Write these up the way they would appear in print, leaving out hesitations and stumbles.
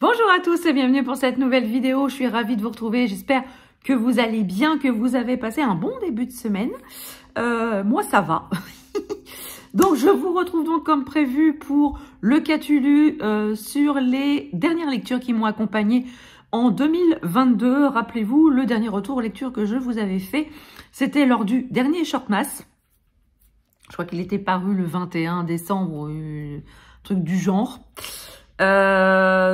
Bonjour à tous et bienvenue pour cette nouvelle vidéo. Je suis ravie de vous retrouver. J'espère que vous allez bien, que vous avez passé un bon début de semaine. Moi, ça va. Donc, je vous retrouve donc comme prévu pour le Catulu sur les dernières lectures qui m'ont accompagné en 2022. Rappelez-vous, le dernier retour lecture que je vous avais fait, c'était lors du dernier Shortmas. Je crois qu'il était paru le 21 décembre, un truc du genre.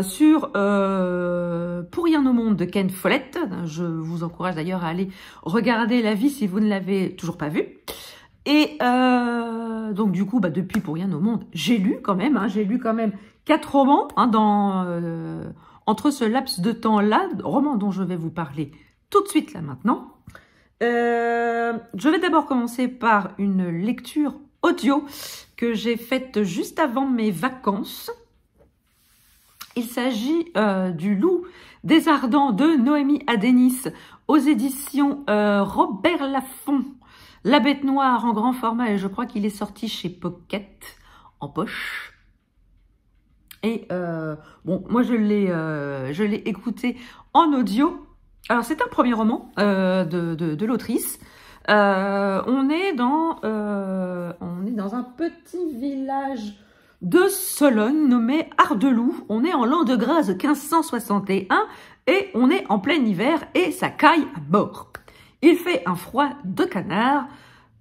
Sur Pour rien au monde de Ken Follett. Je vous encourage d'ailleurs à aller regarder l'avis si vous ne l'avez toujours pas vu. Et donc du coup, depuis Pour rien au monde, j'ai lu quand même. J'ai lu quand même 4 romans entre ce laps de temps-là, romans dont je vais vous parler tout de suite là maintenant. Je vais d'abord commencer par une lecture audio que j'ai faite juste avant mes vacances. Il s'agit du Loup des Ardents de Noémie Adenis aux éditions Robert Laffont. La Bête Noire en grand format et je crois qu'il est sorti chez Pocket en poche. Et bon, moi je l'ai écouté en audio. Alors c'est un premier roman de l'autrice. On est dans un petit village de Sologne nommé Ardeloup. On est en l'an de grâce 1561 et on est en plein hiver et ça caille à mort. Il fait un froid de canard,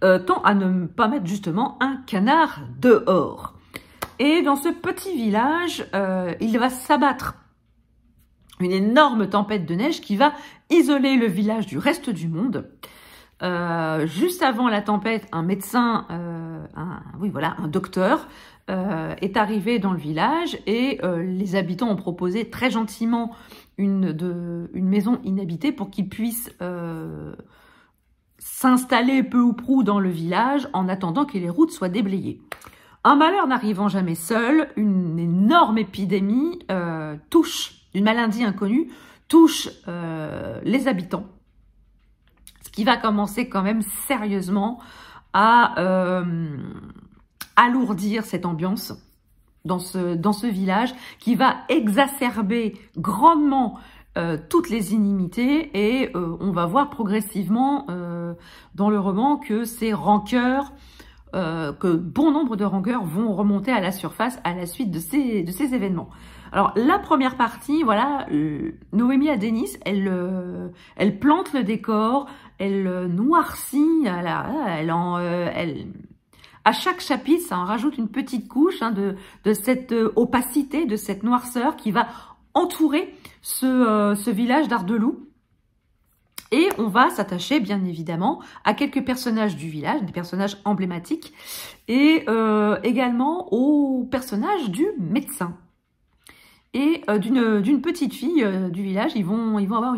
tant à ne pas mettre justement un canard dehors. Et dans ce petit village, il va s'abattre une énorme tempête de neige qui va isoler le village du reste du monde. Juste avant la tempête, un médecin, un docteur, est arrivé dans le village et les habitants ont proposé très gentiment une maison inhabitée pour qu'ils puissent s'installer peu ou prou dans le village en attendant que les routes soient déblayées. Un malheur n'arrivant jamais seul, une énorme épidémie une maladie inconnue touche les habitants. Ce qui va commencer quand même sérieusement à alourdir cette ambiance dans ce village qui va exacerber grandement toutes les inimités et on va voir progressivement dans le roman que ces rancœurs, que bon nombre de rancœurs vont remonter à la surface à la suite de ces événements. Alors la première partie, voilà, Noémie Adenis, elle plante le décor, elle noircit, à chaque chapitre, ça en rajoute une petite couche de cette opacité, de cette noirceur qui va entourer ce village d'Ardeloup. Et on va s'attacher bien évidemment à quelques personnages du village, des personnages emblématiques, et également au personnage du médecin. Et d'une petite fille du village, ils vont avoir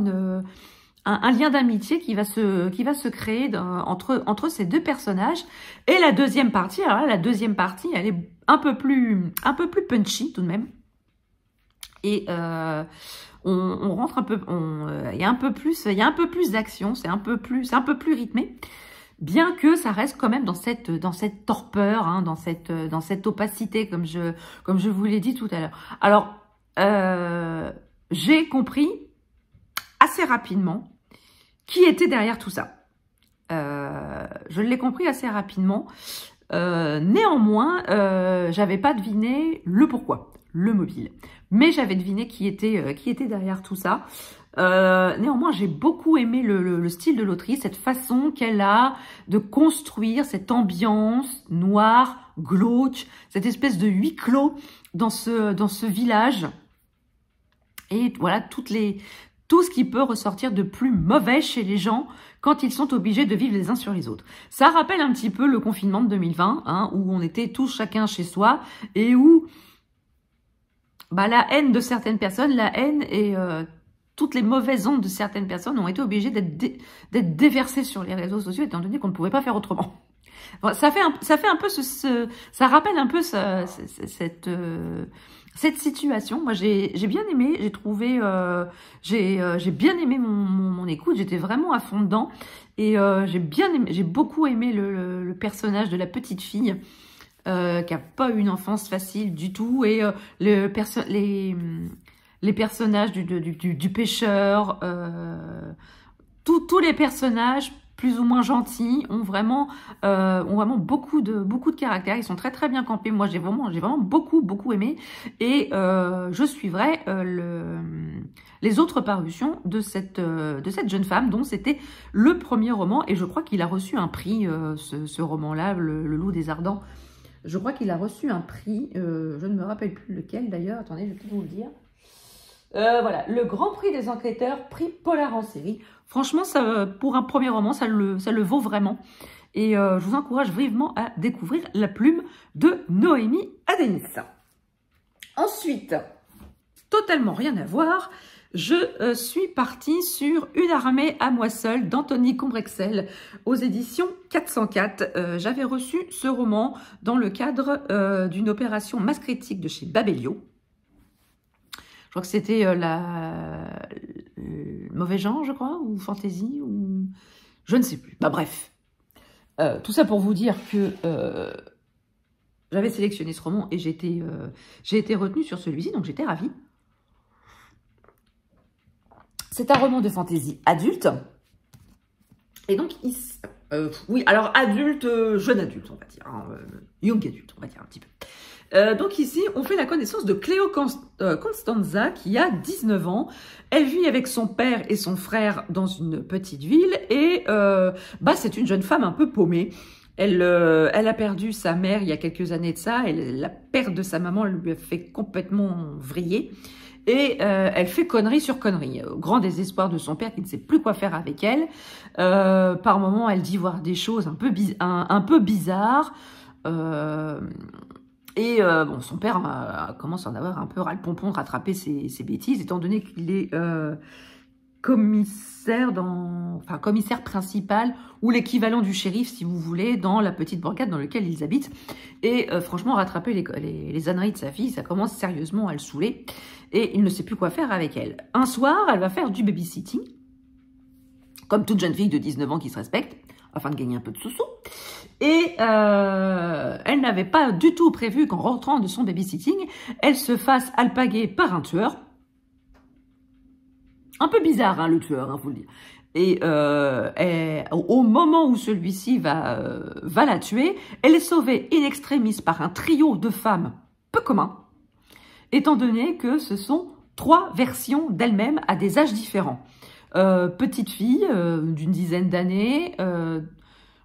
un lien d'amitié qui va se créer entre ces deux personnages. Et la deuxième partie, alors là, elle est un peu plus punchy tout de même. Et on rentre un peu, il y a un peu plus d'action, c'est un peu plus rythmé. Bien que ça reste quand même dans cette torpeur, dans cette opacité, comme je vous l'ai dit tout à l'heure. Alors, j'ai compris assez rapidement qui était derrière tout ça. Je l'ai compris assez rapidement. Néanmoins, j'avais pas deviné le pourquoi, le mobile. Mais j'avais deviné qui était derrière tout ça. Néanmoins, j'ai beaucoup aimé le style de l'autrice, cette façon qu'elle a de construire cette ambiance noire, glauque, cette espèce de huis clos dans ce village. Et voilà, tout ce qui peut ressortir de plus mauvais chez les gens quand ils sont obligés de vivre les uns sur les autres. Ça rappelle un petit peu le confinement de 2020, où on était tous chacun chez soi et où la haine de certaines personnes, et toutes les mauvaises ondes de certaines personnes ont été obligées d'être déversées sur les réseaux sociaux étant donné qu'on ne pouvait pas faire autrement. Bon, ça rappelle un peu cette situation. Moi, j'ai bien aimé, j'ai trouvé, j'ai bien aimé mon écoute. J'étais vraiment à fond dedans et j'ai beaucoup aimé le personnage de la petite fille qui a pas eu une enfance facile du tout et les personnages du pêcheur, tous les personnages plus ou moins gentils ont vraiment beaucoup de caractère. Ils sont très très bien campés. Moi j'ai vraiment beaucoup aimé, et je suivrai les autres parutions de cette jeune femme, dont c'était le premier roman, et je crois qu'il a reçu un prix, ce roman-là, le Loup des Ardents. Je crois qu'il a reçu un prix, je ne me rappelle plus lequel d'ailleurs, attendez, je vais peut-être vous le dire. Voilà, le Grand Prix des enquêteurs, prix Polar en série. Franchement, ça, pour un premier roman, ça le vaut vraiment. Et je vous encourage vivement à découvrir La Plume de Noémie Adenis. Ensuite, totalement rien à voir, je suis partie sur Une armée à moi seule d'Anthony Combrexel aux éditions 404. J'avais reçu ce roman dans le cadre d'une opération masse critique de chez Babelio. Je crois que c'était Mauvais genre, je crois, ou Fantasy, ou je ne sais plus. Bah bref, tout ça pour vous dire que j'avais sélectionné ce roman et j'ai été retenue sur celui-ci, donc j'étais ravie. C'est un roman de fantasy adulte. Et donc, oui, alors adulte, jeune adulte, on va dire. Hein, young adulte, on va dire un petit peu. Donc ici, on fait la connaissance de Cléo Constanza, qui a 19 ans. Elle vit avec son père et son frère dans une petite ville. Et c'est une jeune femme un peu paumée. Elle a perdu sa mère il y a quelques années de ça. La perte de sa maman lui a fait complètement vriller. Et elle fait connerie sur connerie, au grand désespoir de son père qui ne sait plus quoi faire avec elle. Par moments, elle dit voir des choses un peu bizarres. Son père commence à en avoir un peu ras-le-pompon de rattraper ses bêtises, étant donné qu'il est commissaire principal, ou l'équivalent du shérif, si vous voulez, dans la petite bourgade dans laquelle ils habitent. Et franchement, rattraper les âneries de sa fille, ça commence sérieusement à le saouler. Et il ne sait plus quoi faire avec elle. Un soir, elle va faire du babysitting, comme toute jeune fille de 19 ans qui se respecte, afin de gagner un peu de sous-sous. Et elle n'avait pas du tout prévu qu'en rentrant de son babysitting, elle se fasse alpaguer par un tueur. Un peu bizarre, hein, le tueur, hein, faut le dire. Et au moment où celui-ci va la tuer, elle est sauvée in extremis par un trio de femmes peu commun, étant donné que ce sont 3 versions d'elle-même à des âges différents. Petite fille d'une dizaine d'années,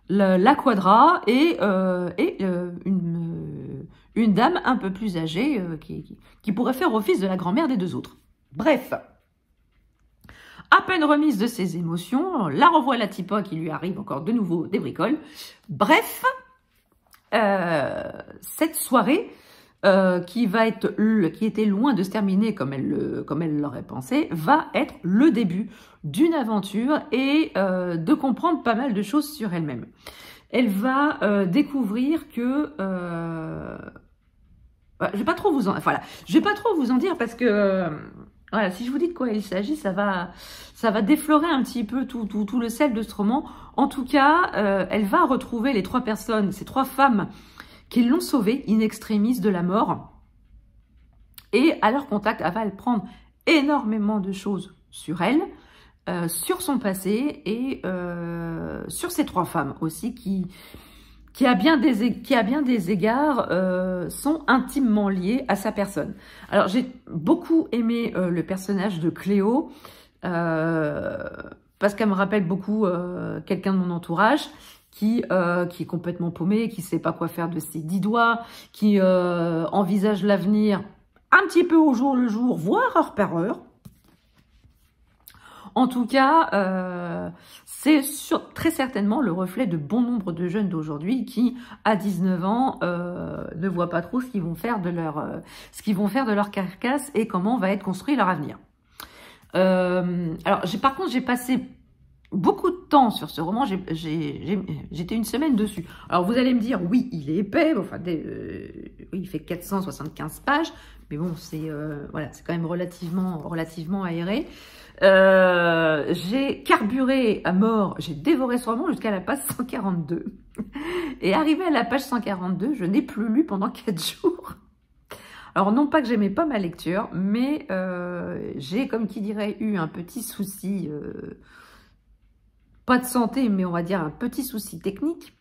la quadra et une dame un peu plus âgée qui pourrait faire office de la grand-mère des 2 autres. Bref, à peine remise de ses émotions, la revoit la Tipa qui lui arrive encore de nouveau des bricoles. Bref, cette soirée qui était loin de se terminer comme elle l'aurait pensé, va être le début d'une aventure et de comprendre pas mal de choses sur elle-même. Elle va découvrir que je vais pas trop vous en dire parce que voilà, si je vous dis de quoi il s'agit, ça va déflorer un petit peu tout le sel de ce roman. En tout cas, elle va retrouver les 3 personnes, ces 3 femmes qui l'ont sauvée in extremis de la mort. Et à leur contact, elle va prendre énormément de choses sur elle, sur son passé et sur ces 3 femmes aussi qui à bien des égards sont intimement liées à sa personne. Alors j'ai beaucoup aimé le personnage de Cléo parce qu'elle me rappelle beaucoup quelqu'un de mon entourage qui est complètement paumé, qui ne sait pas quoi faire de ses 10 doigts, qui envisage l'avenir un petit peu au jour le jour, voire heure par heure. En tout cas, c'est très certainement le reflet de bon nombre de jeunes d'aujourd'hui qui, à 19 ans, ne voient pas trop ce qu'ils vont faire de leur carcasse et comment va être construit leur avenir. Alors, par contre, j'ai passé beaucoup de temps sur ce roman, j'étais une semaine dessus. Alors vous allez me dire, oui, il est épais, enfin, oui, il fait 475 pages, mais bon, c'est voilà, c'est quand même relativement aéré. J'ai carburé à mort, j'ai dévoré ce roman jusqu'à la page 142. Et arrivé à la page 142, je n'ai plus lu pendant 4 jours. Alors, non pas que j'aimais pas ma lecture, mais j'ai, comme qui dirait, eu un petit souci, pas de santé, mais on va dire un petit souci technique.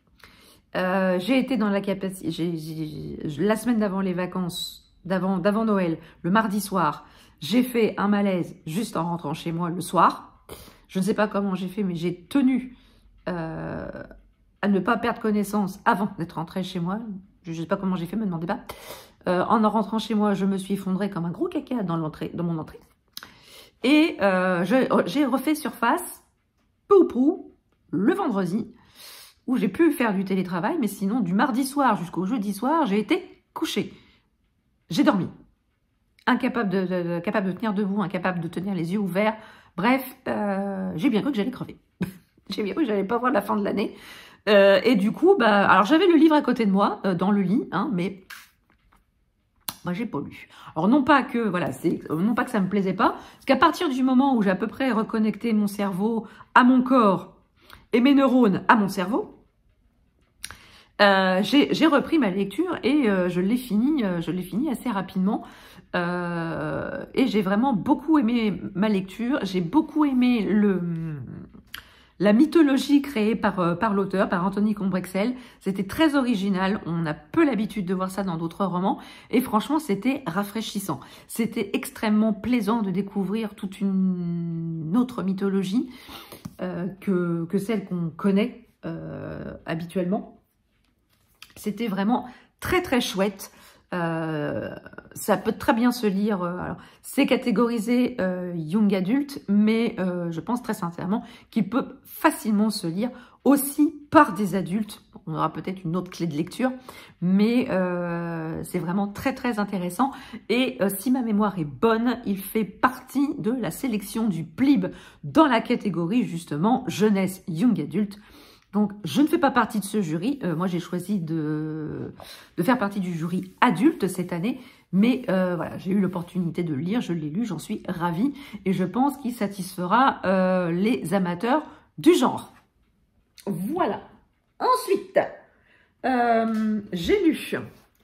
J'ai été dans la capacité, la semaine d'avant les vacances, d'avant Noël, le mardi soir, j'ai fait un malaise juste en rentrant chez moi le soir. Je ne sais pas comment j'ai fait, mais j'ai tenu à ne pas perdre connaissance avant d'être rentrée chez moi. Je ne sais pas comment j'ai fait, me demandez pas. En rentrant chez moi, je me suis effondrée comme un gros caca dans mon entrée. Et j'ai refait surface, peu ou prou, le vendredi, où j'ai pu faire du télétravail, mais sinon, du mardi soir jusqu'au jeudi soir, j'ai été couchée. J'ai dormi. Incapable capable de tenir debout, incapable de tenir les yeux ouverts. Bref, j'ai bien cru que j'allais crever. J'ai bien cru que j'allais pas voir la fin de l'année. Et du coup, alors j'avais le livre à côté de moi, dans le lit, hein, mais j'ai pas lu. Alors non pas que, voilà, non pas que ça me plaisait pas, parce qu'à partir du moment où j'ai à peu près reconnecté mon cerveau à mon corps et mes neurones à mon cerveau, j'ai repris ma lecture et je l'ai fini assez rapidement. Et j'ai vraiment beaucoup aimé ma lecture. J'ai beaucoup aimé la mythologie créée par l'auteur, par Anthony Combrexel. C'était très original. On a peu l'habitude de voir ça dans d'autres romans. Et franchement, c'était rafraîchissant. C'était extrêmement plaisant de découvrir toute une autre mythologie que celle qu'on connaît habituellement. C'était vraiment très très chouette. Ça peut très bien se lire, alors c'est catégorisé young adulte, mais je pense très sincèrement qu'il peut facilement se lire aussi par des adultes. On aura peut-être une autre clé de lecture, mais c'est vraiment très très intéressant. Et si ma mémoire est bonne, il fait partie de la sélection du PLIB dans la catégorie justement jeunesse young adulte. Donc, je ne fais pas partie de ce jury. Moi, j'ai choisi de faire partie du jury adulte cette année. Mais voilà, j'ai eu l'opportunité de le lire. Je l'ai lu, j'en suis ravie. Et je pense qu'il satisfera les amateurs du genre. Voilà. Ensuite, j'ai lu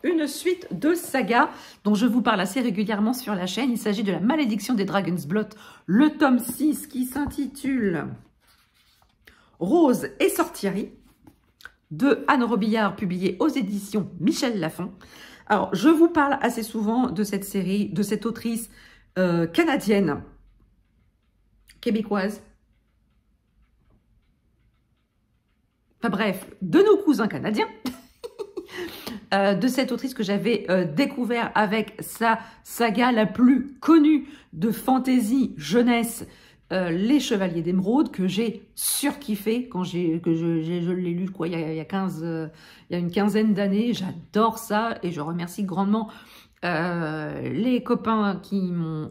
une suite de sagas dont je vous parle assez régulièrement sur la chaîne. Il s'agit de La Malédiction des Dragon's Blood, le tome 6 qui s'intitule Rose et Sortierie, de Anne Robillard, publié aux éditions Michel Lafon. Alors, je vous parle assez souvent de cette série, de cette autrice canadienne, québécoise. Enfin bref, de nos cousins canadiens. De cette autrice que j'avais découvert avec sa saga la plus connue de fantasy jeunesse, Les Chevaliers d'Émeraude, que j'ai surkiffé quand je l'ai lu quoi, il y a une quinzaine d'années. J'adore ça et je remercie grandement les copains qui m'ont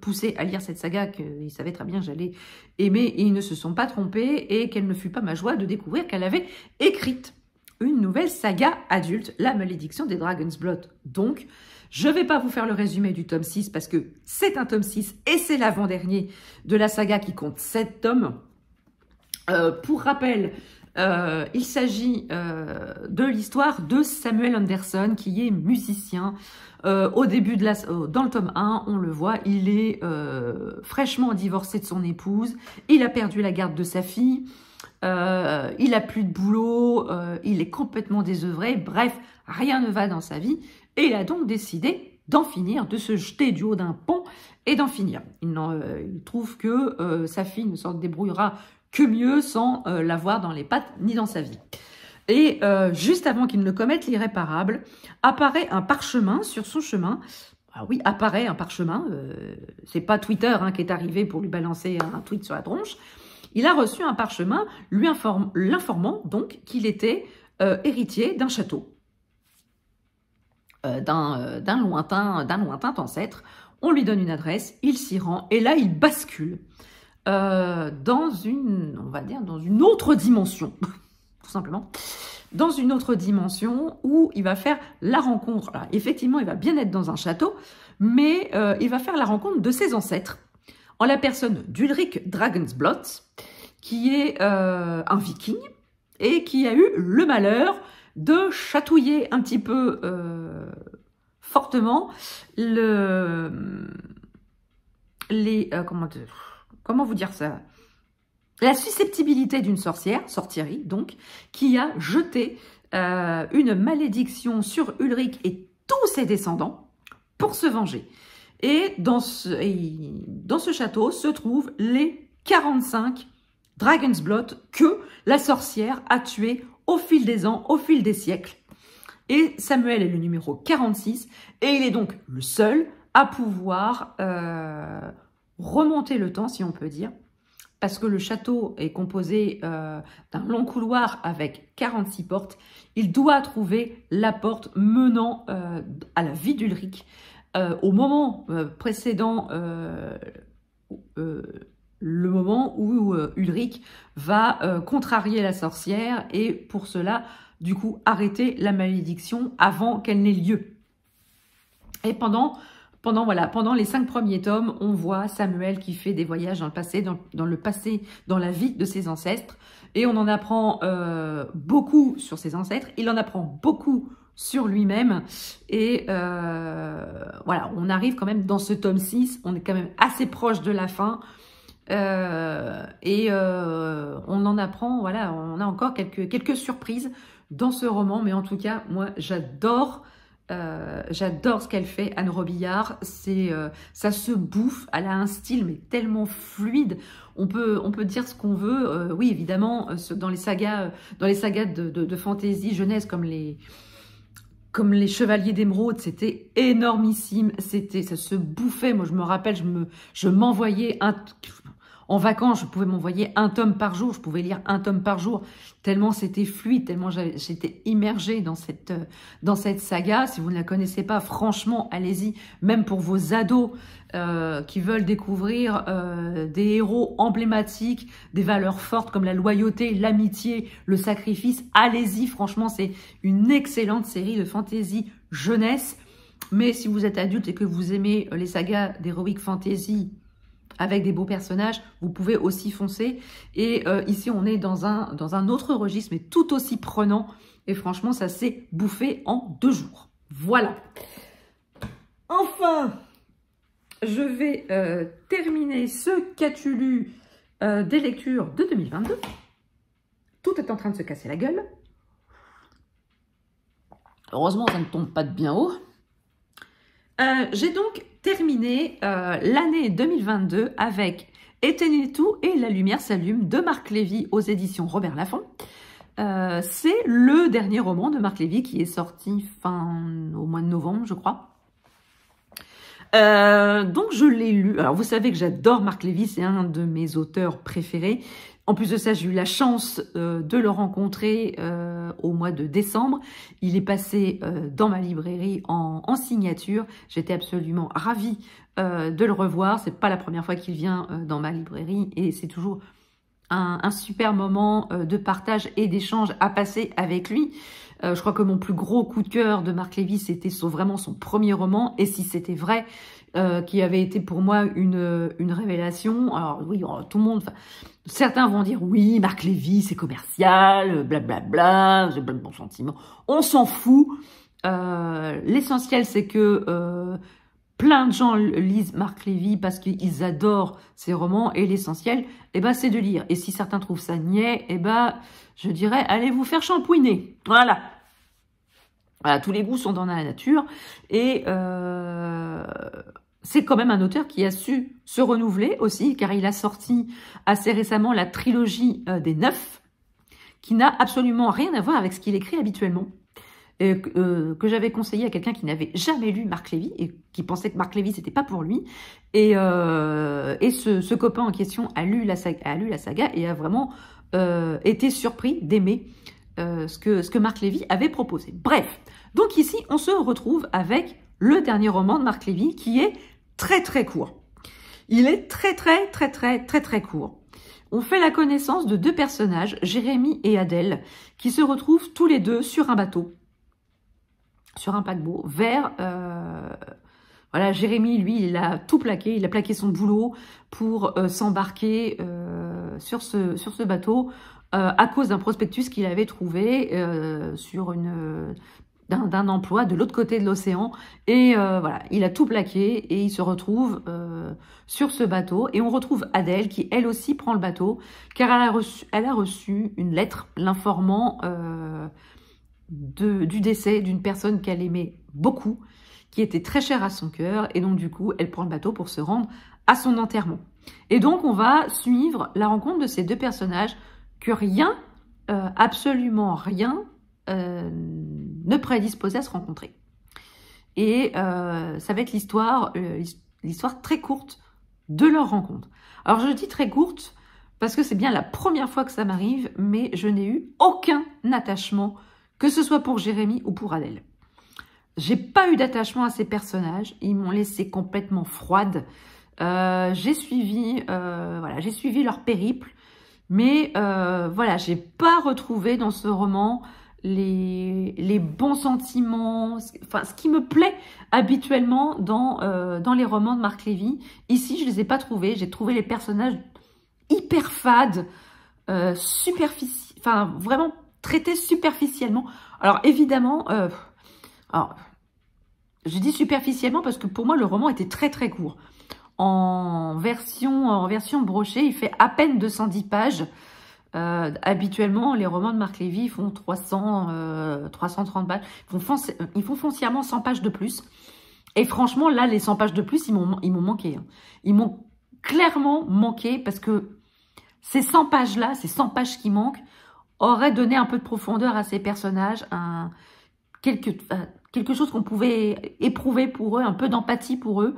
poussé à lire cette saga, qu'ils savaient très bien que j'allais aimer et ils ne se sont pas trompés, et quelle ne fut pas ma joie de découvrir qu'elle avait écrite une nouvelle saga adulte, La Malédiction des Dragon's Blood. Donc, je ne vais pas vous faire le résumé du tome 6 parce que c'est un tome 6 et c'est l'avant-dernier de la saga qui compte 7 tomes. Pour rappel, il s'agit de l'histoire de Samuel Anderson qui est musicien. Au début dans le tome 1, on le voit, il est fraîchement divorcé de son épouse, il a perdu la garde de sa fille, il a plus de boulot, il est complètement désœuvré, bref, rien ne va dans sa vie. Et il a donc décidé d'en finir, de se jeter du haut d'un pont et d'en finir. Il trouve que sa fille ne s'en débrouillera que mieux sans l'avoir dans les pattes ni dans sa vie. Et juste avant qu'il ne commette l'irréparable, apparaît un parchemin sur son chemin. Ah oui, apparaît un parchemin. C'est pas Twitter qui est arrivé pour lui balancer un tweet sur la tronche. Il a reçu un parchemin l'informant donc qu'il était héritier d'un château. D'un lointain ancêtre. On lui donne une adresse, il s'y rend et là il bascule dans une autre dimension, tout simplement, dans une autre dimension où il va faire la rencontre. Alors, effectivement, il va bien être dans un château, mais il va faire la rencontre de ses ancêtres, en la personne d'Ulrich Dragonsblot, qui est un viking et qui a eu le malheur de chatouiller un petit peu fortement comment vous dire ça, la susceptibilité d'une sorcierie donc, qui a jeté une malédiction sur Ulrich et tous ses descendants pour se venger. Et dans ce château se trouvent les 45 Dragon's Blood que la sorcière a tués au fil des ans, au fil des siècles. Et Samuel est le numéro 46 et il est donc le seul à pouvoir remonter le temps, si on peut dire, parce que le château est composé d'un long couloir avec 46 portes. Il doit trouver la porte menant à la vie d'Ulrich. Au moment précédent, le moment où Ulrich va contrarier la sorcière et pour cela, du coup, arrêter la malédiction avant qu'elle n'ait lieu. Et pendant les 5 premiers tomes, on voit Samuel qui fait des voyages dans le passé, dans la vie de ses ancêtres. Et on en apprend beaucoup sur ses ancêtres. Il en apprend beaucoup sur lui-même. Et voilà, on arrive quand même dans ce tome 6. On est quand même assez proche de la fin. On en apprend, voilà, on a encore quelques surprises dans ce roman. Mais en tout cas, moi, j'adore ce qu'elle fait, Anne Robillard. Ça se bouffe, elle a un style mais tellement fluide. On peut dire ce qu'on veut. Oui, évidemment, dans les sagas de fantasy jeunesse comme les Chevaliers d'Émeraude, c'était énormissime. Ça se bouffait. Moi, je me rappelle, je m'envoyais en vacances, je pouvais m'envoyer un tome par jour, je pouvais lire un tome par jour, tellement c'était fluide, tellement j'étais immergée dans cette saga. Si vous ne la connaissez pas, franchement, allez-y, même pour vos ados qui veulent découvrir des héros emblématiques, des valeurs fortes comme la loyauté, l'amitié, le sacrifice, allez-y, franchement, c'est une excellente série de fantasy jeunesse. Mais si vous êtes adulte et que vous aimez les sagas d'heroic fantasy, avec des beaux personnages, vous pouvez aussi foncer. Et ici, on est dans un autre registre, mais tout aussi prenant. Et franchement, ça s'est bouffé en 2 jours. Voilà. Enfin, je vais terminer ce qu'as-tu lu des lectures de 2022. Tout est en train de se casser la gueule. Heureusement, ça ne tombe pas de bien haut. J'ai donc terminé l'année 2022 avec Éteignez tout et la lumière s'allume de Marc Lévy aux éditions Robert Laffont. C'est le dernier roman de Marc Lévy qui est sorti au mois de novembre, je crois. Donc je l'ai lu. Alors vous savez que j'adore Marc Lévy, c'est un de mes auteurs préférés. En plus de ça, j'ai eu la chance de le rencontrer au mois de décembre. Il est passé dans ma librairie en signature. J'étais absolument ravie de le revoir. C'est pas la première fois qu'il vient dans ma librairie et c'est toujours un super moment de partage et d'échange à passer avec lui. Je crois que mon plus gros coup de cœur de Marc Lévy, c'était vraiment son premier roman. Et si c'était vrai, qui avait été pour moi une révélation. Alors oui, tout le monde... Certains vont dire, oui, Marc Lévy, c'est commercial, blablabla, j'ai plein de bons sentiments. On s'en fout. L'essentiel, c'est que plein de gens lisent Marc Lévy parce qu'ils adorent ses romans. Et l'essentiel, c'est de lire. Et si certains trouvent ça niais, je dirais, allez vous faire shampouiner. Voilà. Voilà, tous les goûts sont dans la nature. Et c'est quand même un auteur qui a su se renouveler aussi, car il a sorti assez récemment la trilogie des 9, qui n'a absolument rien à voir avec ce qu'il écrit habituellement. Que j'avais conseillé à quelqu'un qui n'avait jamais lu Marc Lévy et qui pensait que Marc Lévy, c'était pas pour lui. Et ce copain en question a lu la saga et a vraiment été surpris d'aimer ce que Marc Lévy avait proposé. Bref, donc ici, on se retrouve avec le dernier roman de Marc Lévy qui est très très court. Il est très court. On fait la connaissance de 2 personnages, Jérémy et Adèle, qui se retrouvent tous les deux sur un bateau, sur un paquebot, vers... Voilà, Jérémy, lui, il a tout plaqué, il a plaqué son boulot pour s'embarquer sur ce bateau à cause d'un prospectus qu'il avait trouvé sur d'un emploi de l'autre côté de l'océan. Et voilà, il a tout plaqué et il se retrouve sur ce bateau. Et on retrouve Adèle qui, elle aussi, prend le bateau car elle a reçu une lettre l'informant du décès d'une personne qu'elle aimait beaucoup, qui était très chère à son cœur. Et donc, du coup, elle prend le bateau pour se rendre à son enterrement. Et donc, on va suivre la rencontre de ces deux personnages que rien, absolument rien, ne prédisposait à se rencontrer. Et ça va être l'histoire très courte de leur rencontre. Alors, je dis très courte parce que c'est bien la première fois que ça m'arrive, mais je n'ai eu aucun attachement, que ce soit pour Jérémy ou pour Adèle. J'ai pas eu d'attachement à ces personnages, ils m'ont laissé complètement froide. J'ai suivi leur périple, mais voilà, j'ai pas retrouvé dans ce roman les bons sentiments, enfin ce qui me plaît habituellement dans les romans de Marc Lévy. Ici, je les ai pas trouvés. J'ai trouvé les personnages hyper fades, enfin vraiment traités superficiellement. Alors évidemment, je dis superficiellement parce que pour moi le roman était très très court. En version brochée, il fait à peine 210 pages. Habituellement, les romans de Marc Lévy font 330 pages. Ils font foncièrement 100 pages de plus. Et franchement, là, les 100 pages de plus, ils m'ont manqué. Hein. Ils m'ont clairement manqué parce que ces 100 pages-là, ces 100 pages qui manquent, auraient donné un peu de profondeur à ces personnages, quelque chose qu'on pouvait éprouver pour eux, un peu d'empathie pour eux.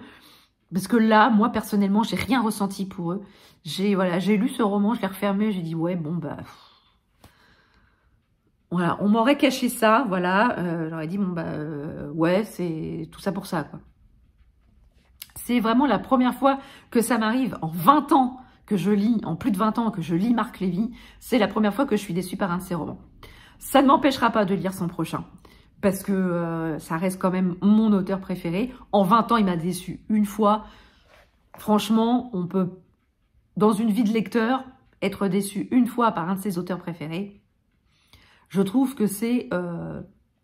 Parce que là, moi, personnellement, j'ai rien ressenti pour eux. J'ai lu ce roman, je l'ai refermé, j'ai dit, ouais, bon, bah... Voilà, on m'aurait caché ça, voilà. J'aurais dit, bon, bah, ouais, c'est tout ça pour ça, quoi. C'est vraiment la première fois que ça m'arrive en 20 ans que je lis, en plus de 20 ans que je lis Marc Lévy. C'est la première fois que je suis déçue par un de ses romans. Ça ne m'empêchera pas de lire son prochain. Parce que ça reste quand même mon auteur préféré. En 20 ans, il m'a déçu une fois. Franchement, on peut, dans une vie de lecteur, être déçu une fois par un de ses auteurs préférés. Je trouve que c'est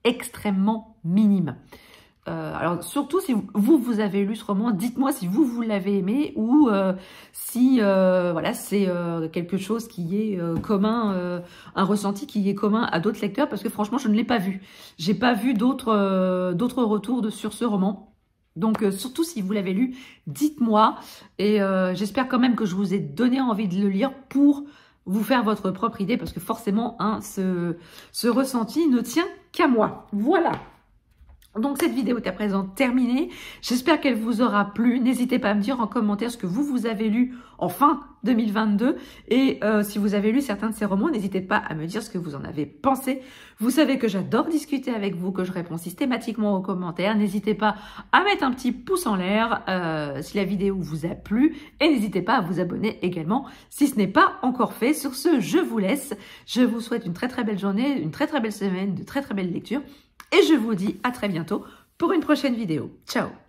extrêmement minime. Alors, surtout si vous avez lu ce roman, dites-moi si vous l'avez aimé ou si voilà, c'est quelque chose qui est commun, un ressenti qui est commun à d'autres lecteurs, parce que franchement, je ne l'ai pas vu. J'ai pas vu d'autres retours sur ce roman. Donc, surtout si vous l'avez lu, dites-moi. Et j'espère quand même que je vous ai donné envie de le lire pour vous faire votre propre idée, parce que forcément, hein, ce ressenti ne tient qu'à moi. Voilà. Donc, cette vidéo est à présent terminée. J'espère qu'elle vous aura plu. N'hésitez pas à me dire en commentaire ce que vous avez lu en fin 2022. Et si vous avez lu certains de ces romans, n'hésitez pas à me dire ce que vous en avez pensé. Vous savez que j'adore discuter avec vous, que je réponds systématiquement aux commentaires. N'hésitez pas à mettre un petit pouce en l'air si la vidéo vous a plu. Et n'hésitez pas à vous abonner également si ce n'est pas encore fait. Sur ce, je vous laisse. Je vous souhaite une très très belle journée, une très très belle semaine, de très très belles lectures. Et je vous dis à très bientôt pour une prochaine vidéo. Ciao!